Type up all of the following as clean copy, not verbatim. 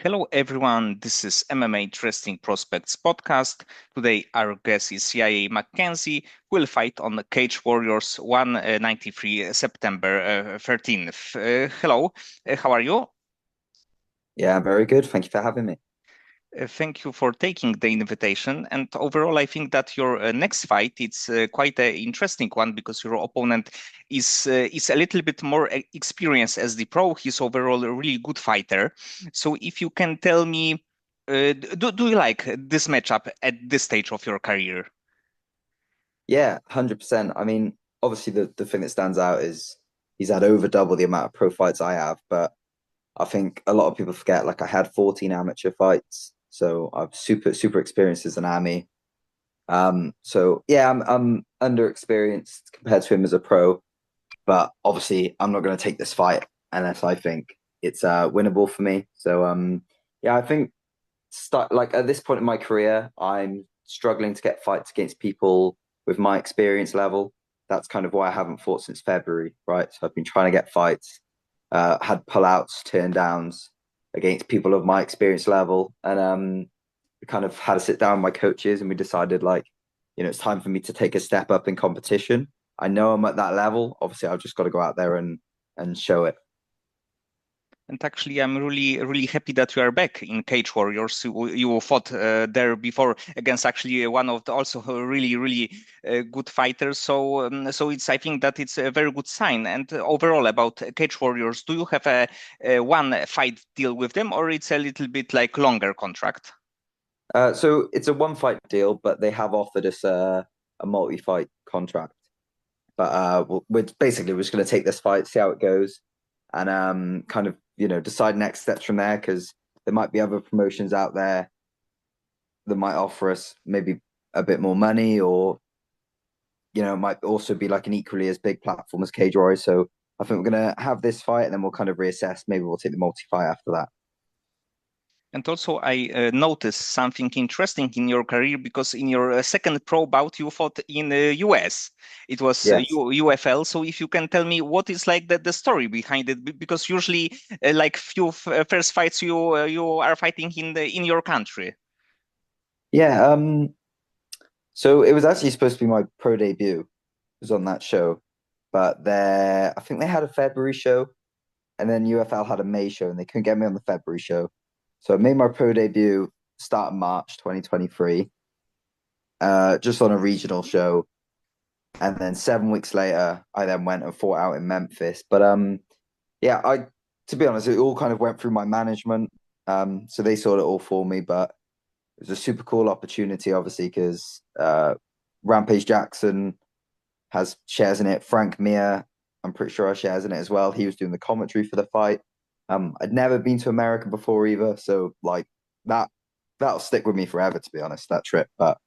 Hello, everyone. This is MMA Interesting Prospects podcast. Today, our guest is CIA Mackenzie, who will fight on the Cage Warriors 193 September 13th. Hello, how are you? Yeah, very good. Thank you for having me. Thank you for taking the invitation. And overall, I think that your next fight it's quite an interesting one because your opponent is a little bit more experienced as the pro. He's overall a really good fighter. So if you can tell me, do you like this matchup at this stage of your career? Yeah, 100%. I mean, obviously the thing that stands out is he's had over double the amount of pro fights I have, but I think a lot of people forget like I had 14 amateur fights, so I'm super experienced as an AMI. So yeah, I'm under experienced compared to him as a pro, but obviously I'm not going to take this fight unless I think it's winnable for me. So yeah, I think start like at this point in my career, I'm struggling to get fights against people with my experience level. That's kind of why I haven't fought since February, right? So I've been trying to get fights, had pullouts, turn downs against people of my experience level, and we kind of had to sit down with my coaches, and we decided like, it's time for me to take a step up in competition. I know I'm at that level. Obviously, I've just got to go out there and show it. And actually, I'm really happy that you are back in Cage Warriors. You fought there before against actually one of the also really good fighters. So it's I think that it's a very good sign. And overall about Cage Warriors, do you have a one fight deal with them, or it's a little bit like longer contract? So it's a one fight deal, but they have offered us a multi fight contract. But we're just going to take this fight, see how it goes, and kind of decide next steps from there because there might be other promotions out there that might offer us maybe a bit more money, or it might also be like an equally as big platform as Cage Warriors. So I think we're going to have this fight, and then we'll kind of reassess. Maybe we'll take the multi fight after that. And also, I noticed something interesting in your career because in your second pro bout, you fought in US. It was Yes. UFL. So if you can tell me what is like the story behind it, because usually, like few first fights, you are fighting in your country. Yeah. So it was actually supposed to be my pro debut. It was on that show, but I think they had a February show, and then UFL had a May show, and they couldn't get me on the February show. So I made my pro debut start of March 2023, just on a regional show, and then 7 weeks later, I then went and fought out in Memphis. But yeah, to be honest, it all kind of went through my management. So they sorted it all for me, but it was a super cool opportunity, obviously, because Rampage Jackson has shares in it. Frank Mir, I'm pretty sure, has shares in it as well. He was doing the commentary for the fight. I'd never been to America before either, so like that that'll stick with me forever, to be honest, that trip. But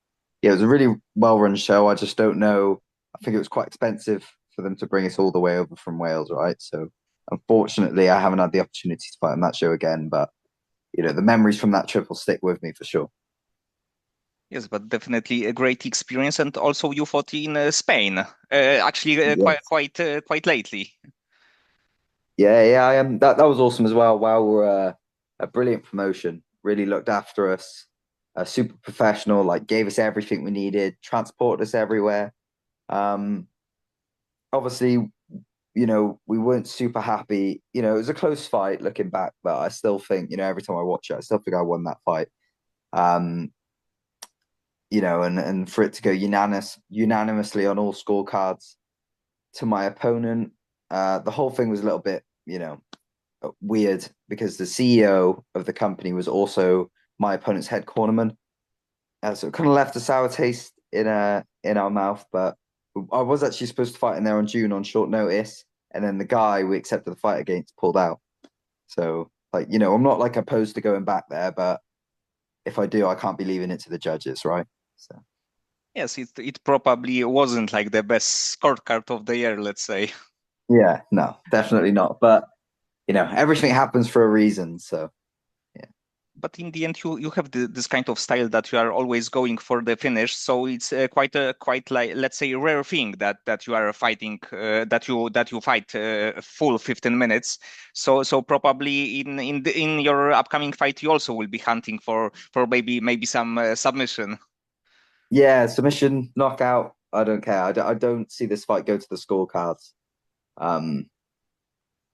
yeah, it was a really well run show. I just don't know. I think it was quite expensive for them to bring us all the way over from Wales, right? So unfortunately, I haven't had the opportunity to fight on that show again. But the memories from that trip will stick with me for sure. Yes, but definitely a great experience. And also, you fought in Spain, actually Yes. quite lately. Yeah. I am. That was awesome as well. Wow, we're a brilliant promotion. Really looked after us. Super professional. Like gave us everything we needed. Transported us everywhere. Um, Obviously, we weren't super happy. It was a close fight looking back, but I still think, every time I watch it, I still think I won that fight. Um, and for it to go unanimously on all scorecards to my opponent, the whole thing was a little bit, weird because the CEO of the company was also my opponent's head cornerman. So it kind of left a sour taste in our mouth. But I was actually supposed to fight in there on June on short notice, and then the guy we accepted the fight against pulled out. So like I'm not like opposed to going back there, but if I do, I can't be leaving it to the judges, right? So Yes, it probably wasn't like the best scorecard of the year, let's say. yeah, no, definitely not. But everything happens for a reason. So yeah. But in the end, you have this kind of style that you are always going for the finish. So it's quite like, let's say, rare thing that you are fighting, that you fight full 15 minutes. So probably in your upcoming fight you also will be hunting for maybe some submission. Yeah, submission, knockout. I don't care. I don't see this fight go to the scorecards. Um,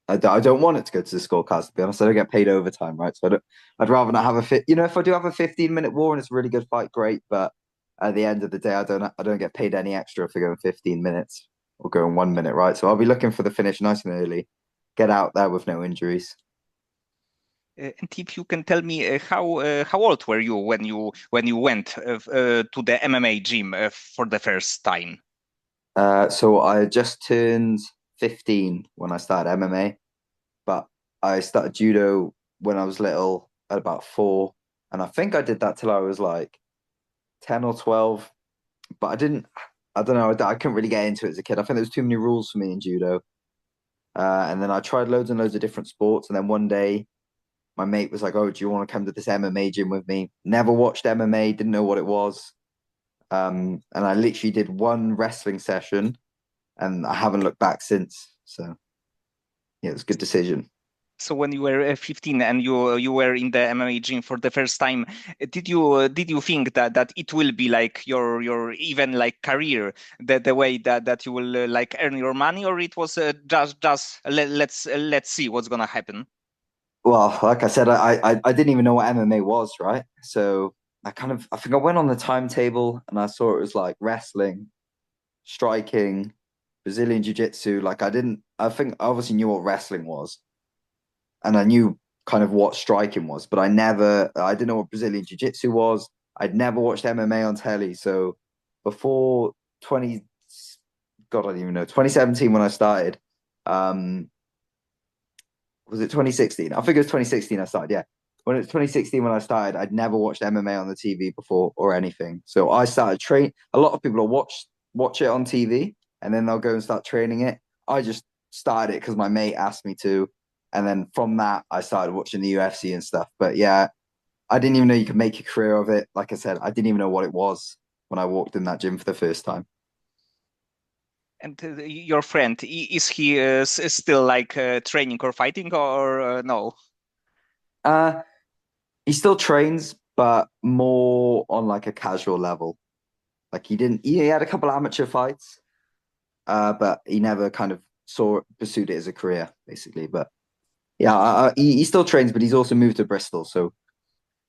I don't want it to go to the scorecards, to be honest. I don't get paid overtime, right? So I'd rather not have a fit. You know, if I do have a 15-minute war and it's a really good fight, great. But at the end of the day, I don't get paid any extra for going 15 minutes or going 1 minute, right? So I'll be looking for the finish nice and early, get out there with no injuries. And if you can tell me how old were you when you went to the MMA gym for the first time? So I just turned 15 when I started MMA, but I started judo when I was little at about 4. And I think I did that till I was like 10 or 12, but I don't know, I couldn't really get into it as a kid. I think there was too many rules for me in judo. And then I tried loads and loads of different sports. And then one day my mate was like, "Oh, do you want to come to this MMA gym with me?" Never watched MMA, didn't know what it was. And I literally did one wrestling session and I haven't looked back since. So yeah, it was a good decision. So when you were 15 and you were in the MMA gym for the first time, did you think that it will be like your even like career, the way that you will like earn your money, or it was just let's see what's gonna happen? Well, like I said, I didn't even know what MMA was, right? So I think I went on the timetable and I saw it was like wrestling, striking, Brazilian jiu-jitsu. I think I obviously knew what wrestling was and I knew kind of what striking was, but I didn't know what Brazilian jiu-jitsu was. I'd never watched MMA on telly. So before 20, God, I don't even know, 2017 when I started, um, was it 2016? I think it was 2016 I started, yeah. When it was 2016 when I started, I'd never watched MMA on the TV before or anything. So I started train. A lot of people will watch it on TV and then they'll go and start training it. I just started it because my mate asked me to, and then from that I started watching the UFC and stuff. But yeah, I didn't even know you could make a career of it. Like I said, I didn't even know what it was when I walked in that gym for the first time. And your friend, is he still like training or fighting or no? Uh, he still trains, but more on like a casual level. Like he had a couple amateur fights, but he never kind of pursued it as a career, basically. But yeah, he still trains, but he's also moved to Bristol. So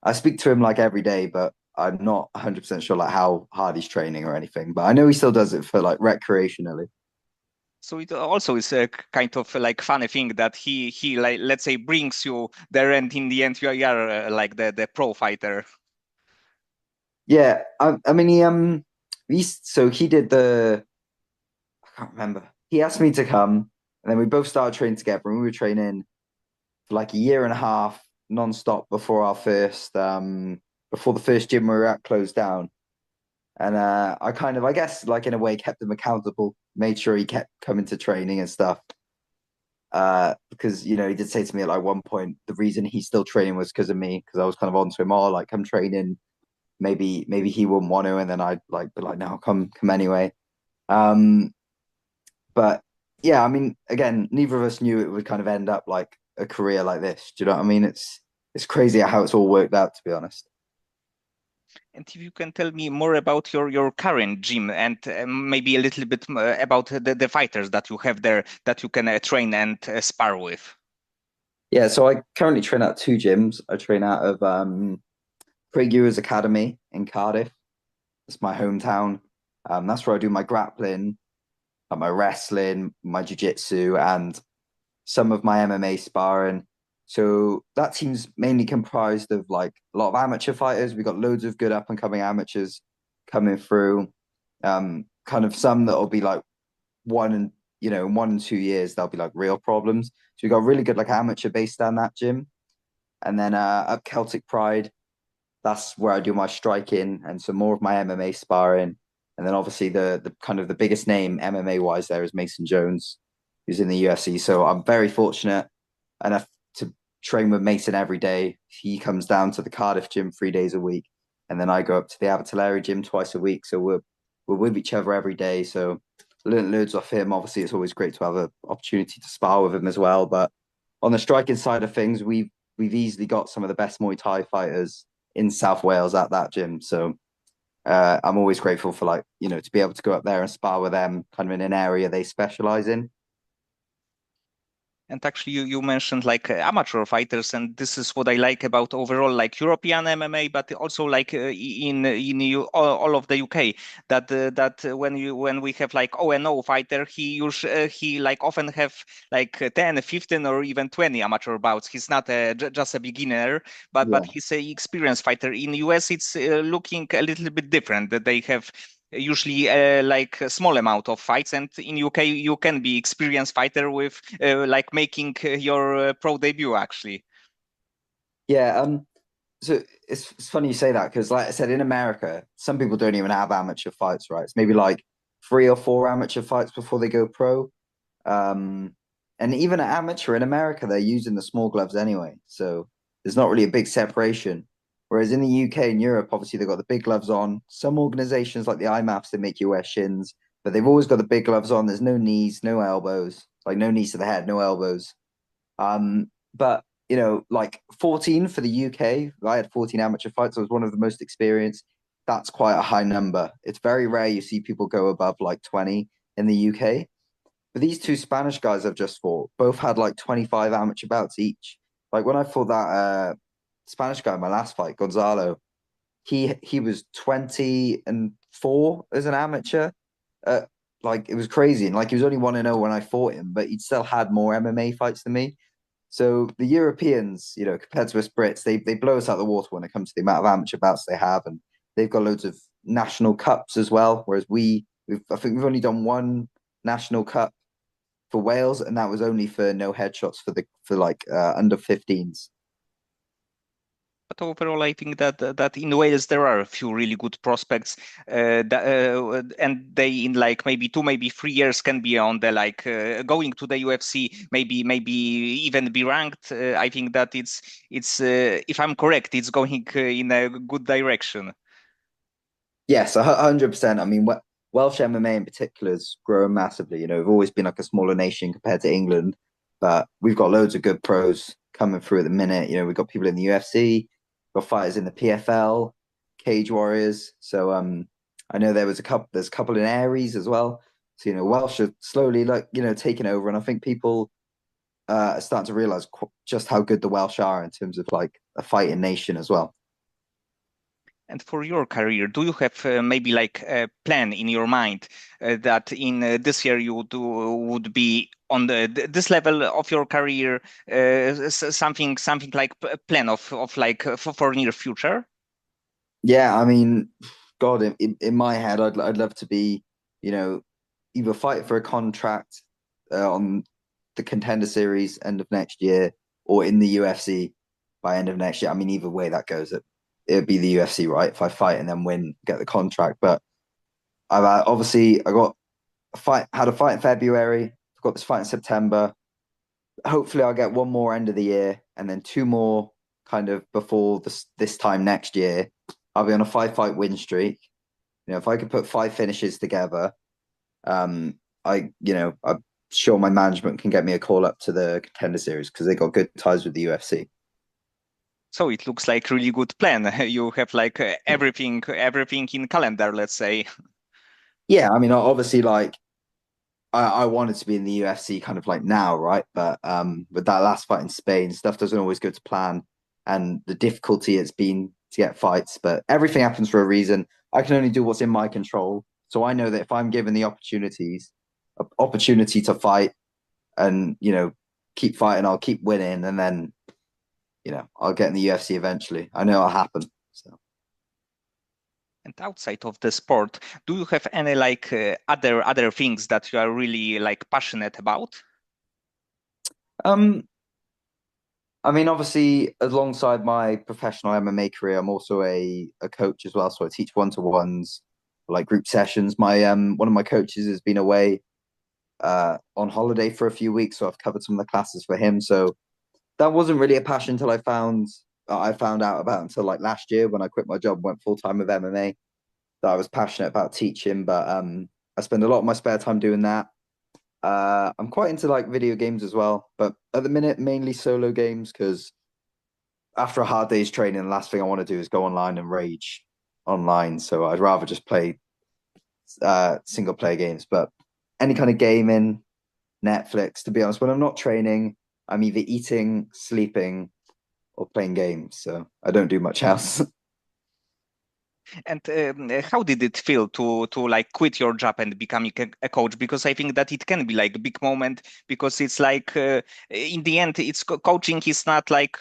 I speak to him like every day, but I'm not 100% sure like how hard he's training or anything. But I know he still does it for like recreationally. So it also is a kind of like funny thing that he like let's say brings you there, and in the end you are like the pro fighter. Yeah, I mean he did I can't remember. He asked me to come, and then we both started training together, and we were training for like a year and a half non-stop before the first gym we were at closed down. And I kind of, I guess, like in a way, kept him accountable, made sure he kept coming to training and stuff. Because he did say to me at like one point, the reason he's still training was because of me, because I was kind of on to him, oh, like come training. Maybe he wouldn't want to, and then I'd like be like, no, come anyway. Um, but yeah, I mean, again, neither of us knew it would kind of end up like a career like this. Do you know what I mean? It's crazy how it's all worked out, to be honest. And if you can tell me more about your current gym and maybe a little bit about the fighters that you have there that you can train and spar with. Yeah, so I currently train at two gyms. I train out of Craig Ewer's Academy in Cardiff. It's my hometown. That's where I do my grappling, my wrestling, my jiu-jitsu, and some of my MMA sparring. So that team's mainly comprised of like a lot of amateur fighters. We got loads of good up and coming amateurs coming through. Kind of some that'll be like in 1 and 2 years they'll be like real problems. So we got really good like amateur base down that gym, and then up Celtic Pride, that's where I do my striking and some more of my MMA sparring. And then obviously the kind of the biggest name MMA wise there is Mason Jones, who's in the UFC. So I'm very fortunate enough to train with Mason every day. He comes down to the Cardiff gym 3 days a week, and then I go up to the Abertillery gym twice a week. So we're with each other every day. So learn loads off him. Obviously, it's always great to have an opportunity to spar with him as well. But on the striking side of things, we've easily got some of the best Muay Thai fighters in South Wales at that gym. So I'm always grateful for like, to be able to go up there and spar with them kind of in an area they specialize in. And actually, you mentioned like amateur fighters, and this is what I like about overall like European MMA, but also like all of the UK. That when we have like O&O fighter, he like often have like 10, 15, or even 20 amateur bouts. He's not just a beginner, but Yeah. he's a experienced fighter. In US, it's looking a little bit different. That they have usually like a small amount of fights, and in UK you can be experienced fighter with like making your pro debut actually. Yeah. So it's funny you say that because, like I said, in America, some people don't even have amateur fights, right? It's maybe like 3 or 4 amateur fights before they go pro. Um, and even at amateur in America, they're using the small gloves anyway. So there's not really a big separation. Whereas in the UK and Europe, obviously they've got the big gloves on. Some organizations like the IMAFs, they make you wear shins, but they've always got the big gloves on. There's no knees, no elbows, like no knees to the head, no elbows. But like 14 for the UK, I had 14 amateur fights. I was one of the most experienced. That's quite a high number. It's very rare you see people go above like 20 in the UK. But these two Spanish guys I've just fought both had like 25 amateur bouts each. Like when I fought that Spanish guy in my last fight, Gonzalo, he was 20-4 as an amateur. Uh, like it was crazy. And like he was only 1-0 when I fought him, but he still had more MMA fights than me. So the Europeans, compared to us Brits, they blow us out of the water when it comes to the amount of amateur bouts they have, and they've got loads of national cups as well. Whereas I think we've only done one national cup for Wales, and that was only for no headshots for like under 15s. But overall, I think that in Wales there are a few really good prospects, and they in like maybe 2, maybe 3 years can be on the like going to the UFC, maybe even be ranked. I think that it's if I'm correct, it's going in a good direction. Yes, 100%. I mean, Welsh MMA in particular is growing massively. We've always been like a smaller nation compared to England, but we've got loads of good pros coming through at the minute. We've got people in the UFC, got fighters in the PFL, Cage Warriors. So I know there's a couple in Aries as well. So Welsh are slowly like taking over, and I think people are starting to realize just how good the Welsh are in terms of like a fighting nation as well. And for your career, do you have maybe like a plan in your mind that in this year you would be on this level of your career, something like a plan of like for near future? Yeah, I mean, God, in my head, I'd love to be, you know, either fight for a contract on the Contender Series end of next year or in the UFC by end of next year. I mean, either way that goes, it'd be the UFC, right? If I fight and then win, get the contract. But I've obviously I got had a fight in February. I've got this fight in September. Hopefully, I'll get one more end of the year and then two more kind of before this time next year. I'll be on a 5-fight win streak. If I could put 5 finishes together, I'm sure my management can get me a call up to the Contender Series because they got good ties with the UFC. So it looks like really good plan. You have like everything in calendar, let's say. Yeah, I mean, obviously, like I wanted to be in the UFC kind of like now, right? But with that last fight in Spain, stuff doesn't always go to plan, and the difficulty it's been to get fights. But everything happens for a reason. I can only do what's in my control. So I know that if I'm given the opportunity to fight and keep fighting, I'll keep winning, and then I'll get in the UFC eventually. I know it'll happen. So. And outside of the sport, do you have any like other things that you are really like passionate about? Um, I mean, obviously, alongside my professional MMA career, I'm also a coach as well. So I teach one-to-ones, like group sessions. My one of my coaches has been away on holiday for a few weeks, so I've covered some of the classes for him. So that wasn't really a passion until I found out about until like last year when I quit my job and went full time with MMA. That I was passionate about teaching, but I spend a lot of my spare time doing that. I'm quite into like video games as well, but at the minute mainly solo games because after a hard day's training, the last thing I want to do is go online and rage online. So I'd rather just play single player games. But any kind of gaming, Netflix, to be honest, when I'm not training, I'm either eating, sleeping, or playing games. So I don't do much else. And how did it feel to like quit your job and becoming a coach? Because I think that it can be like a big moment because it's like in the end, it's coaching is not like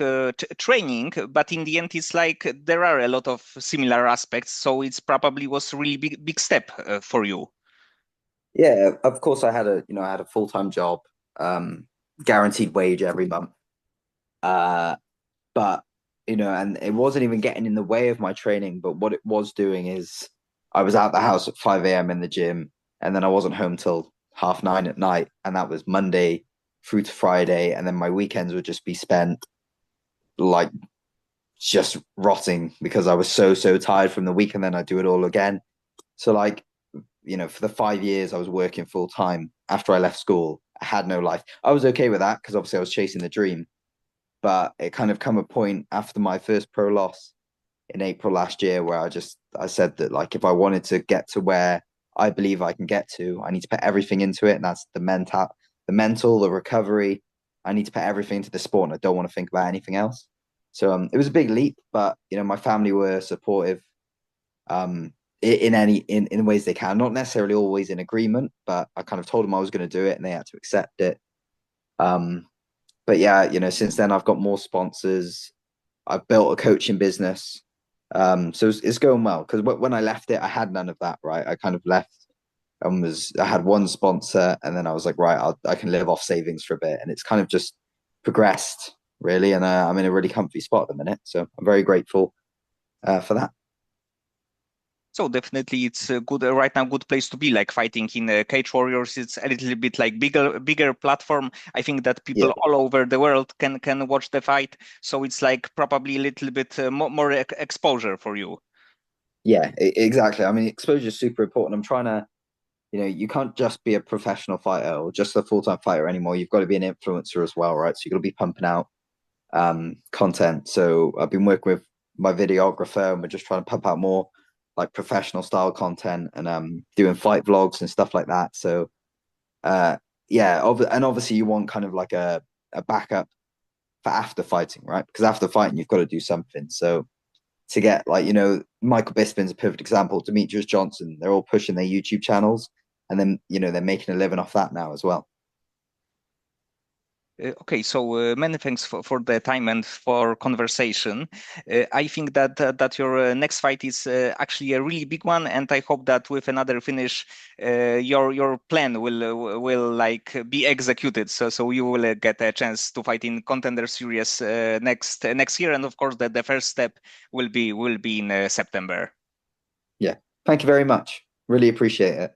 training, but in the end, it's like there are a lot of similar aspects. So it's probably was really big step for you. Yeah, of course I had a full-time job, um, guaranteed wage every month. Uh, but and it wasn't even getting in the way of my training, but what it was doing is I was out the house at 5 a.m. in the gym, and then I wasn't home till 9:30 at night, and that was Monday through to Friday, and then my weekends would just be spent like just rotting because I was so tired from the week, and then I'd do it all again. So like, for the 5 years I was working full time after I left school, I had no life. I was okay with that because obviously I was chasing the dream, but it kind of come a point after my first pro loss in April last year where I said that like if I wanted to get to where I believe I can get to, I need to put everything into it, and that's the recovery. I need to put everything into the sport, and I don't want to think about anything else. So it was a big leap, but my family were supportive um, in ways they can, not necessarily always in agreement, but I kind of told them I was going to do it, and they had to accept it. Um, but yeah, since then I've got more sponsors. I've built a coaching business. So it's going well because when I left it, I had none of that, right? I kind of left and I had one sponsor, and then I was like, right, I can live off savings for a bit, and it's kind of just progressed really, and I'm in a really comfy spot at the minute, so I'm very grateful for that. So definitely, it's a good right now. Good place to be. Like fighting in Cage Warriors, it's a little bit like bigger platform. I think that people Yeah, all over the world can watch the fight. So it's like probably a little bit more exposure for you. yeah, exactly. I mean, exposure is super important. I'm trying to, you can't just be a professional fighter or just a full-time fighter anymore. You've got to be an influencer as well, right? So you've got to be pumping out content. So I've been working with my videographer, and we're just trying to pump out more like professional style content, and doing fight vlogs and stuff like that. So uh yeah, and obviously you want kind of like a backup for after fighting, right? Because after fighting you've got to do something. So to get like, Michael Bisping's a perfect example, Demetrius Johnson, they're all pushing their YouTube channels, and then they're making a living off that now as well. Okay, so many thanks for the time and for conversation. I think that that your next fight is actually a really big one, and I hope that with another finish, your plan will like be executed. So you will get a chance to fight in Contender Series next year, and of course the first step will be in September. Yeah, thank you very much, really appreciate it.